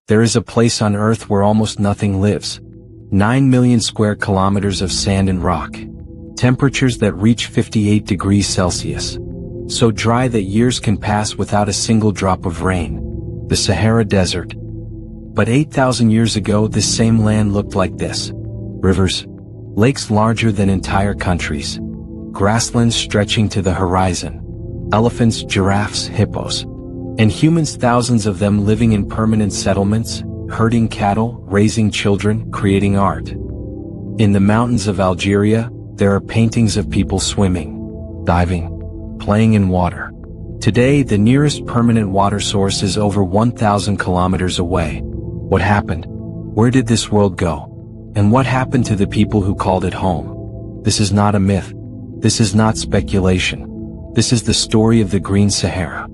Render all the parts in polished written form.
There is a place on Earth where almost nothing lives. 9 million square kilometers of sand and rock. Temperatures that reach 58 degrees Celsius. So dry that years can pass without a single drop of rain. The Sahara Desert. But 8,000 years ago this same land looked like this. Rivers. Lakes larger than entire countries. Grasslands stretching to the horizon. Elephants, giraffes, hippos. And humans, thousands of them living in permanent settlements, herding cattle, raising children, creating art. In the mountains of Algeria, there are paintings of people swimming, diving, playing in water. Today, the nearest permanent water source is over 1,000 kilometers away. What happened? Where did this world go? And what happened to the people who called it home? This is not a myth. This is not speculation. This is the story of the Green Sahara.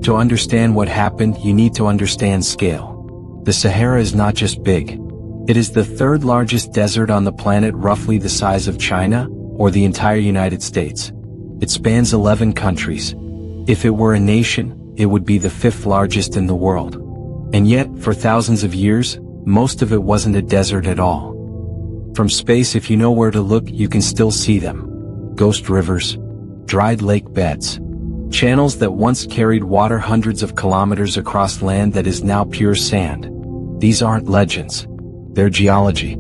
To understand what happened, you need to understand scale. The Sahara is not just big. It is the third largest desert on the planet, roughly the size of China, or the entire United States. It spans 11 countries. If it were a nation, it would be the fifth largest in the world. And yet, for thousands of years, most of it wasn't a desert at all. From space, if you know where to look, you can still see them. Ghost rivers. Dried lake beds. Channels that once carried water hundreds of kilometers across land that is now pure sand. These aren't legends. They're geology.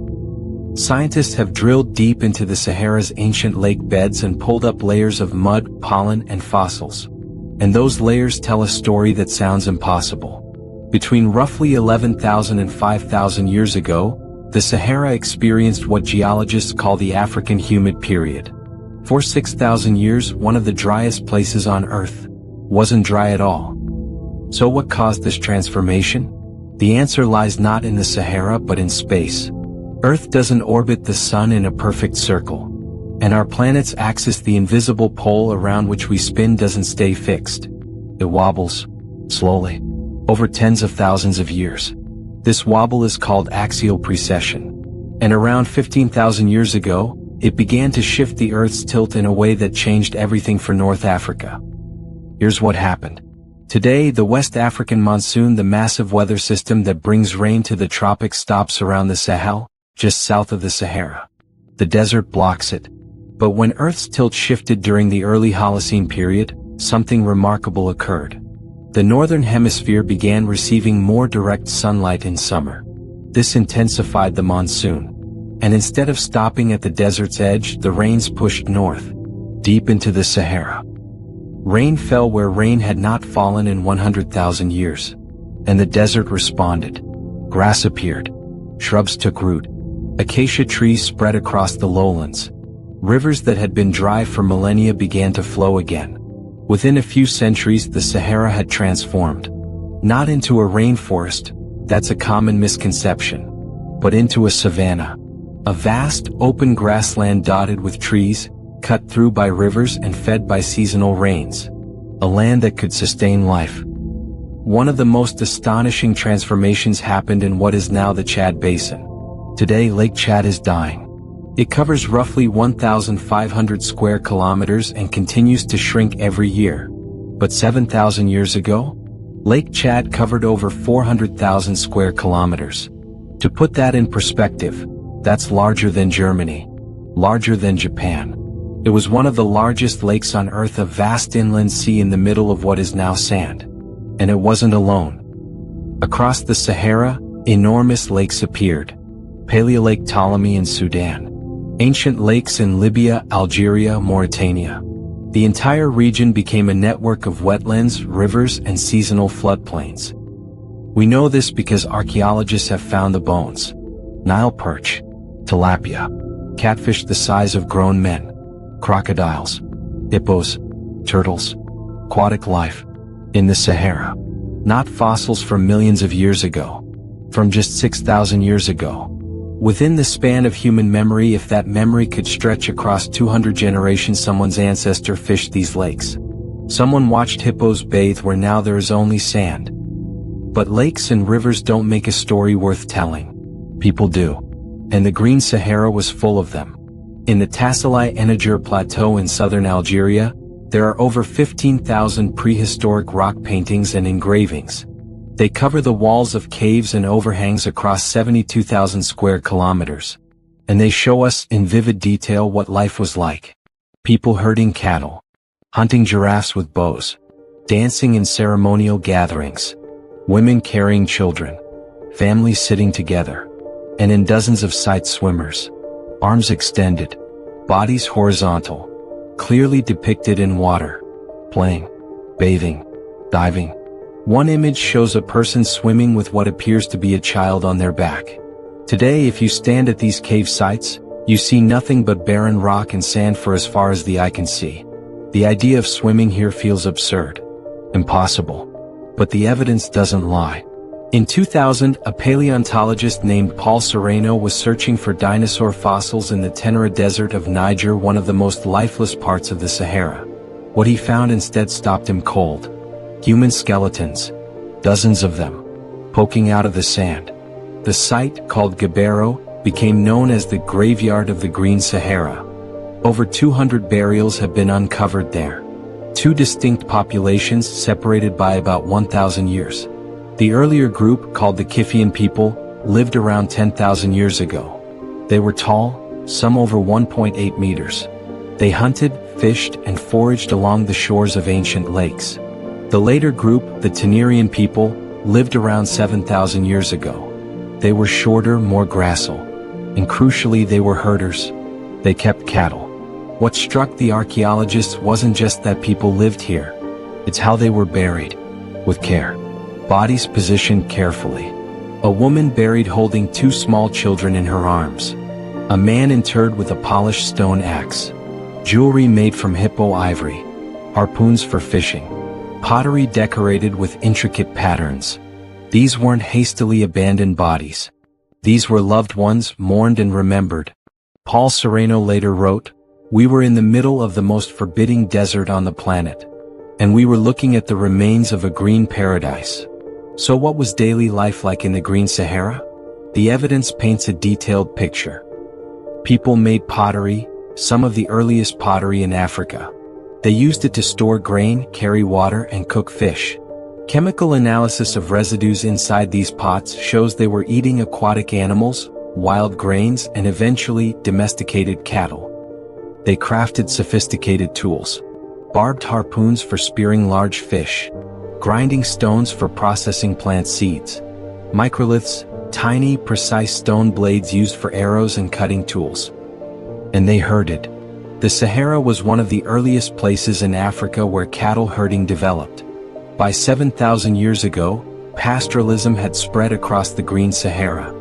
Scientists have drilled deep into the Sahara's ancient lake beds and pulled up layers of mud, pollen, and fossils. And those layers tell a story that sounds impossible. Between roughly 11,000 and 5,000 years ago, the Sahara experienced what geologists call the African humid period. For 6,000 years, one of the driest places on Earth wasn't dry at all. So what caused this transformation? The answer lies not in the Sahara but in space. Earth doesn't orbit the sun in a perfect circle. And our planet's axis, the invisible pole around which we spin, doesn't stay fixed. It wobbles, slowly, over tens of thousands of years. This wobble is called axial precession. And around 15,000 years ago, it began to shift the Earth's tilt in a way that changed everything for North Africa. Here's what happened. Today, the West African monsoon, the massive weather system that brings rain to the tropics, stops around the Sahel, just south of the Sahara. The desert blocks it. But when Earth's tilt shifted during the early Holocene period, something remarkable occurred. The northern hemisphere began receiving more direct sunlight in summer. This intensified the monsoon. And instead of stopping at the desert's edge, the rains pushed north, deep into the Sahara. Rain fell where rain had not fallen in 100,000 years. And the desert responded. Grass appeared. Shrubs took root. Acacia trees spread across the lowlands. Rivers that had been dry for millennia began to flow again. Within a few centuries, the Sahara had transformed. Not into a rainforest, that's a common misconception, but into a savanna. A vast, open grassland dotted with trees, cut through by rivers and fed by seasonal rains. A land that could sustain life. One of the most astonishing transformations happened in what is now the Chad Basin. Today, Lake Chad is dying. It covers roughly 1,500 square kilometers and continues to shrink every year. But 7,000 years ago, Lake Chad covered over 400,000 square kilometers. To put that in perspective, that's larger than Germany, larger than Japan. It was one of the largest lakes on Earth, a vast inland sea in the middle of what is now sand. And it wasn't alone. Across the Sahara, enormous lakes appeared. Paleolake Ptolemy in Sudan. Ancient lakes in Libya, Algeria, Mauritania. The entire region became a network of wetlands, rivers, and seasonal floodplains. We know this because archaeologists have found the bones. Nile perch, tilapia, catfish the size of grown men, crocodiles, hippos, turtles, aquatic life. In the Sahara. Not fossils from millions of years ago. From just 6,000 years ago. Within the span of human memory, if that memory could stretch across 200 generations, someone's ancestor fished these lakes. Someone watched hippos bathe where now there is only sand. But lakes and rivers don't make a story worth telling. People do. And the Green Sahara was full of them. In the Tassili Eniger Plateau in southern Algeria, there are over 15,000 prehistoric rock paintings and engravings. They cover the walls of caves and overhangs across 72,000 square kilometers. And they show us in vivid detail what life was like. People herding cattle, hunting giraffes with bows, dancing in ceremonial gatherings, women carrying children, families sitting together, and in dozens of sites swimmers, arms extended, bodies horizontal, clearly depicted in water, playing, bathing, diving. One image shows a person swimming with what appears to be a child on their back. Today, if you stand at these cave sites, you see nothing but barren rock and sand for as far as the eye can see. The idea of swimming here feels absurd, impossible. But the evidence doesn't lie. In 2000, a paleontologist named Paul Sereno was searching for dinosaur fossils in the Tenera Desert of Niger, one of the most lifeless parts of the Sahara. What he found instead stopped him cold. Human skeletons, dozens of them, poking out of the sand. The site, called Gabero, became known as the graveyard of the Green Sahara. Over 200 burials have been uncovered there. Two distinct populations separated by about 1,000 years. The earlier group, called the Kifian people, lived around 10,000 years ago. They were tall, some over 1.8 meters. They hunted, fished, and foraged along the shores of ancient lakes. The later group, the Tenerian people, lived around 7,000 years ago. They were shorter, more gracile. And crucially, they were herders. They kept cattle. What struck the archaeologists wasn't just that people lived here. It's how they were buried. With care. Bodies positioned carefully. A woman buried holding two small children in her arms. A man interred with a polished stone axe. Jewelry made from hippo ivory. Harpoons for fishing. Pottery decorated with intricate patterns. These weren't hastily abandoned bodies. These were loved ones, mourned and remembered. Paul Sereno later wrote, "We were in the middle of the most forbidding desert on the planet. And we were looking at the remains of a green paradise." So what was daily life like in the Green Sahara? The evidence paints a detailed picture. People made pottery, some of the earliest pottery in Africa. They used it to store grain, carry water, and cook fish. Chemical analysis of residues inside these pots shows they were eating aquatic animals, wild grains, and eventually domesticated cattle. They crafted sophisticated tools. Barbed harpoons for spearing large fish. Grinding stones for processing plant seeds. Microliths, tiny, precise stone blades used for arrows and cutting tools. And they herded. The Sahara was one of the earliest places in Africa where cattle herding developed. By 7,000 years ago, pastoralism had spread across the Green Sahara.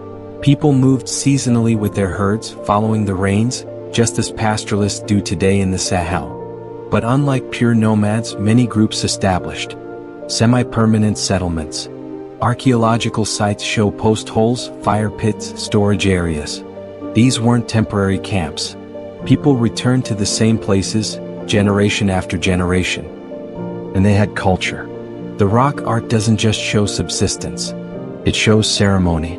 People moved seasonally with their herds, following the rains, just as pastoralists do today in the Sahel. But unlike pure nomads, many groups established semi-permanent settlements. Archaeological sites show post holes, fire pits, storage areas. These weren't temporary camps. People returned to the same places, generation after generation. And they had culture. The rock art doesn't just show subsistence. It shows ceremony,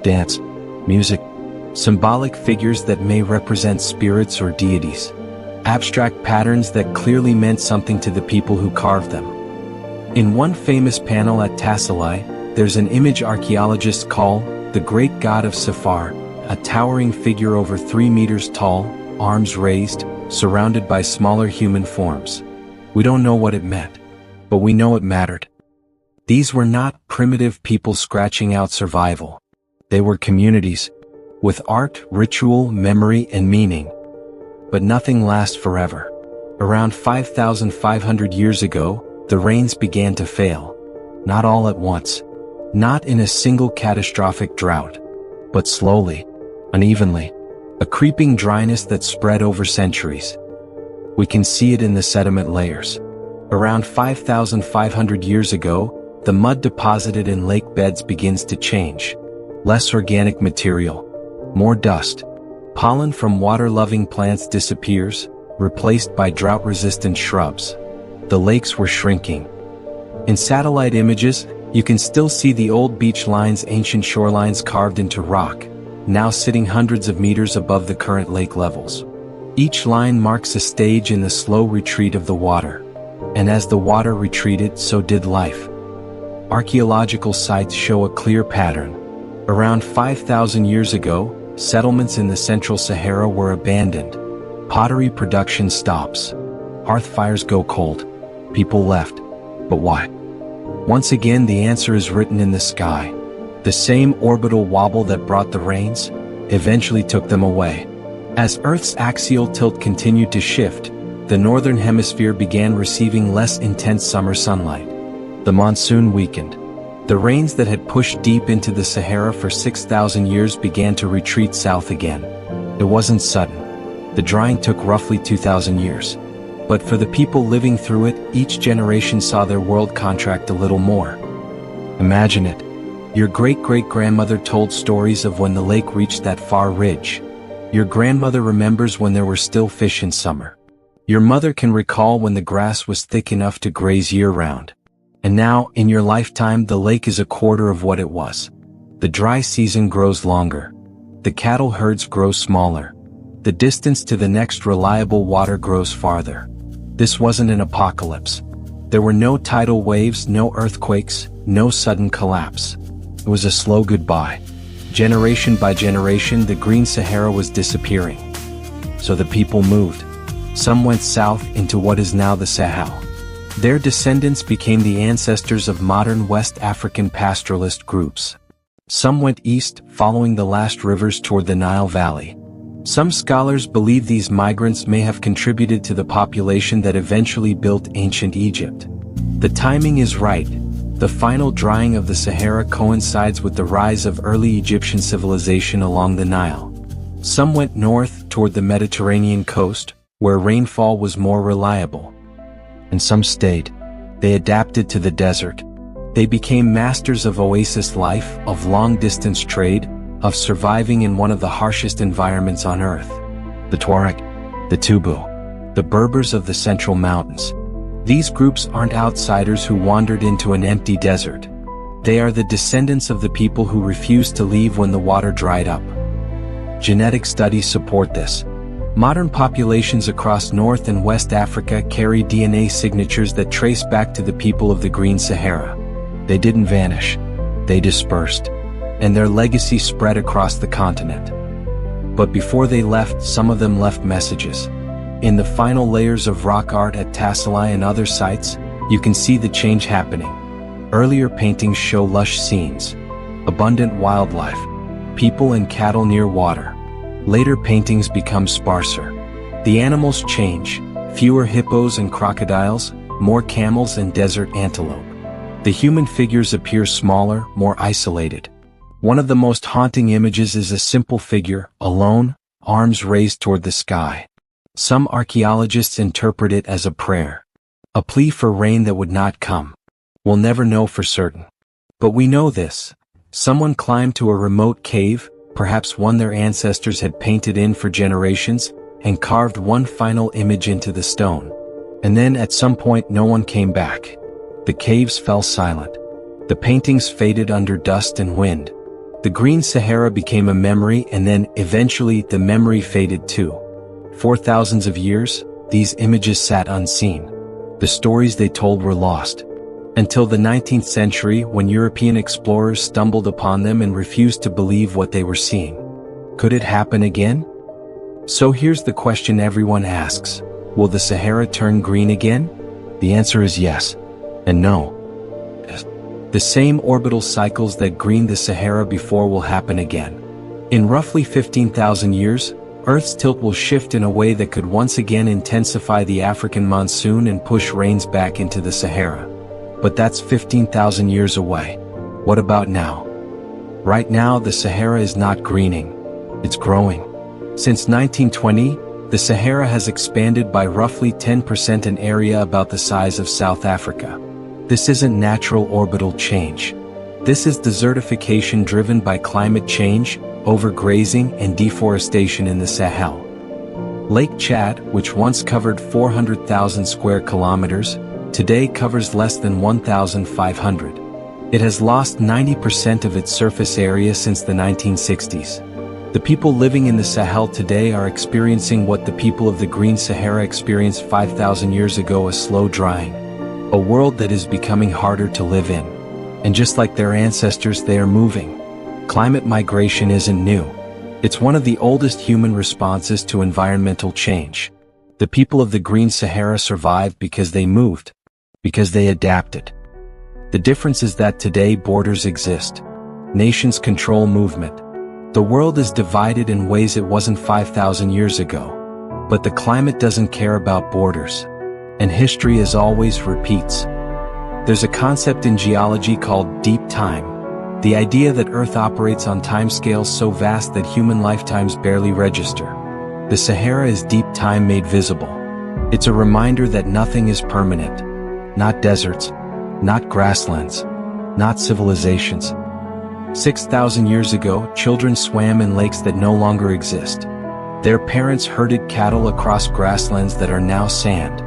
dance, music, symbolic figures that may represent spirits or deities, abstract patterns that clearly meant something to the people who carved them. In one famous panel at Tassalai, there's an image archaeologists call the Great God of Safar, a towering figure over 3 meters tall, arms raised, surrounded by smaller human forms. We don't know what it meant, but we know it mattered. These were not primitive people scratching out survival. They were communities, with art, ritual, memory, and meaning. But nothing lasts forever. Around 5,500 years ago, the rains began to fail. Not all at once. Not in a single catastrophic drought. But slowly, unevenly. A creeping dryness that spread over centuries. We can see it in the sediment layers. Around 5,500 years ago, the mud deposited in lake beds begins to change. Less organic material. More dust. Pollen from water-loving plants disappears, replaced by drought-resistant shrubs. The lakes were shrinking. In satellite images, you can still see the old beach lines, ancient shorelines carved into rock, now sitting hundreds of meters above the current lake levels. Each line marks a stage in the slow retreat of the water. And as the water retreated, so did life. Archaeological sites show a clear pattern. Around 5,000 years ago, settlements in the Central Sahara were abandoned. Pottery production stops. Hearth fires go cold. People left. But why? Once again, the answer is written in the sky. The same orbital wobble that brought the rains eventually took them away. As Earth's axial tilt continued to shift, the northern hemisphere began receiving less intense summer sunlight. The monsoon weakened. The rains that had pushed deep into the Sahara for 6,000 years began to retreat south again. It wasn't sudden. The drying took roughly 2,000 years. But for the people living through it, each generation saw their world contract a little more. Imagine it. Your great-great-grandmother told stories of when the lake reached that far ridge. Your grandmother remembers when there were still fish in summer. Your mother can recall when the grass was thick enough to graze year-round. And now, in your lifetime, the lake is a quarter of what it was. The dry season grows longer. The cattle herds grow smaller. The distance to the next reliable water grows farther. This wasn't an apocalypse. There were no tidal waves, no earthquakes, no sudden collapse. It was a slow goodbye. Generation by generation, the Green Sahara was disappearing. So the people moved. Some went south into what is now the Sahel. Their descendants became the ancestors of modern West African pastoralist groups. Some went east, following the last rivers toward the Nile Valley. Some scholars believe these migrants may have contributed to the population that eventually built ancient Egypt. The timing is right. The final drying of the Sahara coincides with the rise of early Egyptian civilization along the Nile. Some went north toward the Mediterranean coast, where rainfall was more reliable. And some stayed. They adapted to the desert. They became masters of oasis life, of long-distance trade, of surviving in one of the harshest environments on Earth. The Tuareg, the Tubu, the Berbers of the Central Mountains. These groups aren't outsiders who wandered into an empty desert. They are the descendants of the people who refused to leave when the water dried up. Genetic studies support this. Modern populations across North and West Africa carry DNA signatures that trace back to the people of the Green Sahara. They didn't vanish. They dispersed. And their legacy spread across the continent. But before they left, some of them left messages. In the final layers of rock art at Tassili and other sites, you can see the change happening. Earlier paintings show lush scenes, abundant wildlife, people and cattle near water. Later paintings become sparser. The animals change, fewer hippos and crocodiles, more camels and desert antelope. The human figures appear smaller, more isolated. One of the most haunting images is a simple figure, alone, arms raised toward the sky. Some archaeologists interpret it as a prayer, a plea for rain that would not come. We'll never know for certain. But we know this. Someone climbed to a remote cave, perhaps one their ancestors had painted in for generations, and carved one final image into the stone. And then at some point no one came back. The caves fell silent. The paintings faded under dust and wind. The Green Sahara became a memory, and then, eventually, the memory faded too. For thousands of years, these images sat unseen. The stories they told were lost. Until the 19th century, when European explorers stumbled upon them and refused to believe what they were seeing. Could it happen again? So here's the question everyone asks. Will the Sahara turn green again? The answer is yes. And no. The same orbital cycles that greened the Sahara before will happen again. In roughly 15,000 years, Earth's tilt will shift in a way that could once again intensify the African monsoon and push rains back into the Sahara. But that's 15,000 years away. What about now? Right now, the Sahara is not greening. It's growing. Since 1920, the Sahara has expanded by roughly 10% an area about the size of South Africa. This isn't natural orbital change. This is desertification driven by climate change, overgrazing, and deforestation in the Sahel. Lake Chad, which once covered 400,000 square kilometers, today covers less than 1,500. It has lost 90% of its surface area since the 1960s. The people living in the Sahel today are experiencing what the people of the Green Sahara experienced 5,000 years ago: a slow drying. A world that is becoming harder to live in. And just like their ancestors, they are moving. Climate migration isn't new. It's one of the oldest human responses to environmental change. The people of the Green Sahara survived because they moved, because they adapted. The difference is that today borders exist. Nations control movement. The world is divided in ways it wasn't 5,000 years ago. But the climate doesn't care about borders. And history as always repeats. There's a concept in geology called deep time. The idea that Earth operates on timescales so vast that human lifetimes barely register. The Sahara is deep time made visible. It's a reminder that nothing is permanent. Not deserts, not grasslands, not civilizations. 6,000 years ago, children swam in lakes that no longer exist. Their parents herded cattle across grasslands that are now sand.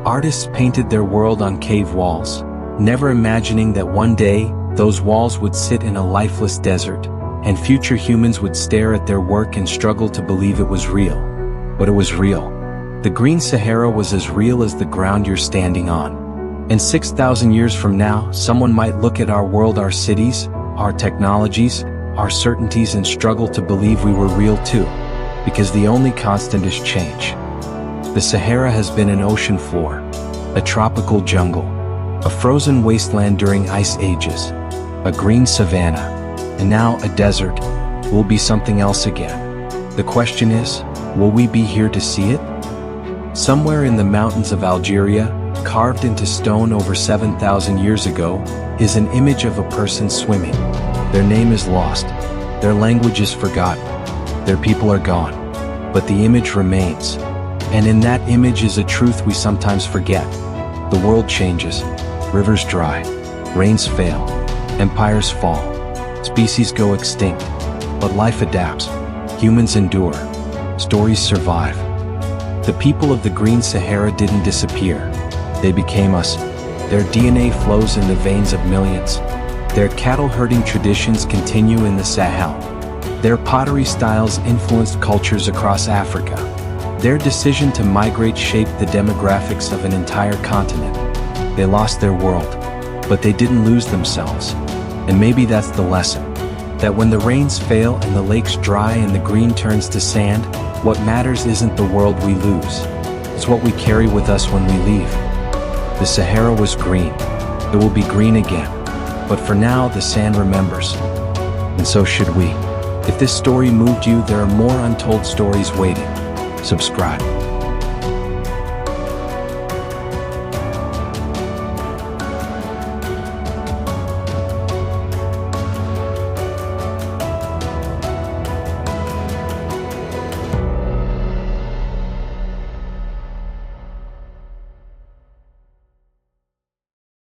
Artists painted their world on cave walls, never imagining that one day, those walls would sit in a lifeless desert, and future humans would stare at their work and struggle to believe it was real. But it was real. The Green Sahara was as real as the ground you're standing on. And 6,000 years from now, someone might look at our world, our cities, our technologies, our certainties, and struggle to believe we were real too. Because the only constant is change. The Sahara has been an ocean floor, a tropical jungle, a frozen wasteland during ice ages, a green savanna, and now a desert. Will be something else again. The question is, will we be here to see it? Somewhere in the mountains of Algeria, carved into stone over 7,000 years ago, is an image of a person swimming. Their name is lost. Their language is forgotten. Their people are gone. But the image remains. And in that image is a truth we sometimes forget. The world changes. Rivers dry. Rains fail. Empires fall. Species go extinct. But life adapts. Humans endure. Stories survive. The people of the Green Sahara didn't disappear. They became us. Their DNA flows in the veins of millions. Their cattle herding traditions continue in the Sahel. Their pottery styles influenced cultures across Africa. Their decision to migrate shaped the demographics of an entire continent. They lost their world, but they didn't lose themselves. And maybe that's the lesson. That when the rains fail and the lakes dry and the green turns to sand, what matters isn't the world we lose. It's what we carry with us when we leave. The Sahara was green. It will be green again. But for now, the sand remembers. And so should we. If this story moved you, there are more untold stories waiting. Subscribe.